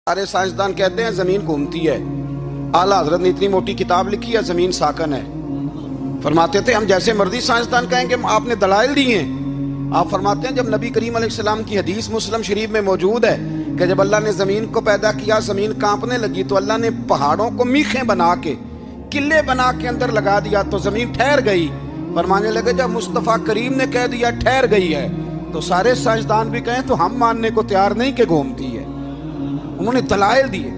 سارے سائنسدان کہتے ہیں زمین گھومتی ہے. اعلیٰ حضرت نے اتنی موٹی کتاب لکھی ہے زمین ساکن ہے. فرماتے تھے ہم جیسے مرضی سائنسدان کہیں کہ آپ نے دلائل دی ہیں. آپ فرماتے ہیں جب نبی کریم علیہ السلام کی حدیث مسلم شریف میں موجود ہے کہ جب اللہ نے زمین کو پیدا کیا زمین کانپنے لگی تو اللہ نے پہاڑوں کو میخیں بنا کے قلعے بنا کے اندر لگا دیا تو زمین ٹھہر گئی. فرمانے لگے جب مصطفیٰ کریم نے کہہ دیا ٹھہر گئی ہے تو سارے سائنسدان بھی کہیں تو ہم ماننے کو تیار نہیں کہ گھومتی ہے. انہوں نے دلائل دیے.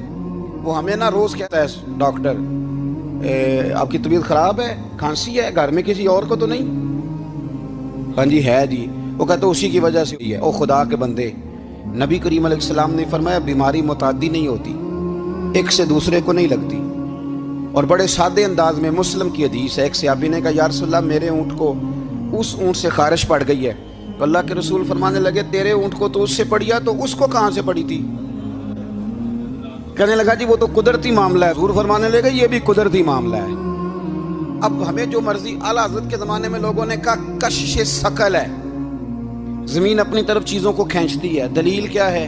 وہ ہمیں نہ روز کہتا ہے ڈاکٹر آپ کی طبیعت خراب ہے, کھانسی ہے, گھر میں کسی اور کو تو نہیں؟ ہاں جی ہے جی. وہ کہتا اسی کی وجہ سے ہوئی ہے. او خدا کے بندے, نبی کریم علیہ السلام نے فرمایا بیماری متعدی نہیں ہوتی, ایک سے دوسرے کو نہیں لگتی. اور بڑے سادے انداز میں مسلم کی حدیث ہے. ایک صحابی نے کہا یا رسول اللہ میرے اونٹ کو اس اونٹ سے خارش پڑ گئی ہے. تو اللہ کے رسول فرمانے لگے تیرے اونٹ کو تو اس سے پڑی ہے تو اس کو کہاں سے پڑی تھی؟ کہنے لگا جی وہ تو قدرتی معاملہ ہے. حضور فرمانے لگے یہ بھی قدرتی معاملہ ہے. اب ہمیں جو مرضی, اعلیٰ حضرت کے زمانے میں لوگوں نے کہا کشش ثقل ہے, زمین اپنی طرف چیزوں کو کھینچتی ہے. دلیل کیا ہے؟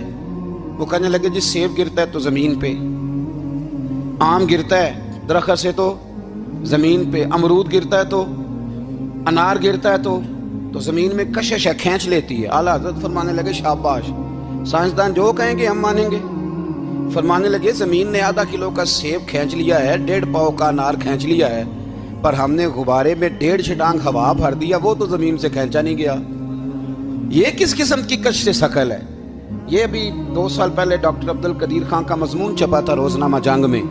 وہ کہنے لگے جی سیب گرتا ہے تو زمین پہ, آم گرتا ہے درخت سے تو زمین پہ, امرود گرتا ہے تو, انار گرتا ہے تو زمین میں کشش ہے, کھینچ لیتی ہے. اعلیٰ حضرت فرمانے لگے شاباش, سائنسدان جو کہیں گے ہم مانیں گے. فرمانے لگے زمین نے آدھا کلو کا سیب کھینچ لیا ہے, 1.5 پاؤ کا انار کھینچ لیا ہے, پر ہم نے غبارے میں 1.5 چھٹانگ ہوا بھر دیا, وہ تو زمین سے کھینچا نہیں گیا. یہ کس قسم کی کشش ثقل ہے؟ یہ ابھی 2 سال پہلے ڈاکٹر عبد القدیر خان کا مضمون چھپا تھا روزنامہ جنگ میں.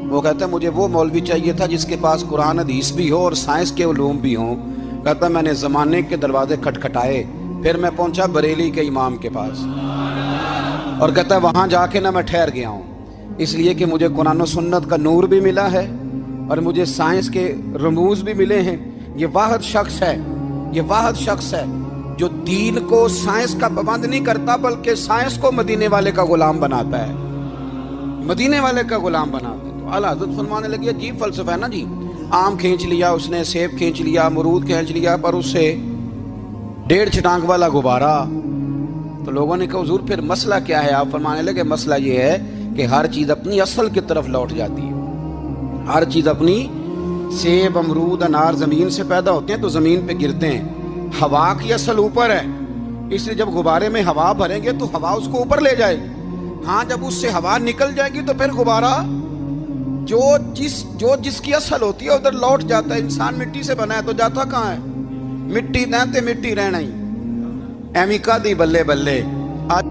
وہ کہتا ہے مجھے وہ مولوی چاہیے تھا جس کے پاس قرآن حدیث بھی ہو اور سائنس کے علوم بھی ہوں. کہتا میں نے زمانے کے دروازے کھٹکھٹائے, پھر میں پہنچا بریلی کے امام کے پاس, اور کہتا ہے وہاں جا کے نہ میں ٹھہر گیا ہوں, اس لیے کہ مجھے قرآن و سنت کا نور بھی ملا ہے اور مجھے سائنس کے رموز بھی ملے ہیں. یہ واحد شخص ہے جو دین کو سائنس کا پابند نہیں کرتا بلکہ سائنس کو مدینے والے کا غلام بناتا ہے, مدینے والے کا غلام بناتا ہے. تو اعلیٰ حضرت فرمانے لگی عجیب فلسفہ ہے نا جی, آم کھینچ لیا اس نے, سیب کھینچ لیا, امرود کھینچ لیا, پر اس سے 1.5 چھٹانگ والا غبارہ. تو لوگوں نے کہا حضور پھر مسئلہ کیا ہے؟ آپ فرمانے لگے مسئلہ یہ ہے کہ ہر چیز اپنی اصل کی طرف لوٹ جاتی ہے. ہر چیز اپنی, سیب امرود انار زمین سے پیدا ہوتے ہیں تو زمین پہ گرتے ہیں. ہوا کی اصل اوپر ہے, اس لیے جب غبارے میں ہوا بھریں گے تو ہوا اس کو اوپر لے جائے گی. ہاں جب اس سے ہوا نکل جائے گی تو پھر غبارہ جو جس کی اصل ہوتی ہے ادھر لوٹ جاتا ہے. انسان مٹی سے بنا ہے تو جاتا کہاں ہے؟ مٹی نہ تے مٹی رہنا ہی ایمی کا دی بلے بلے.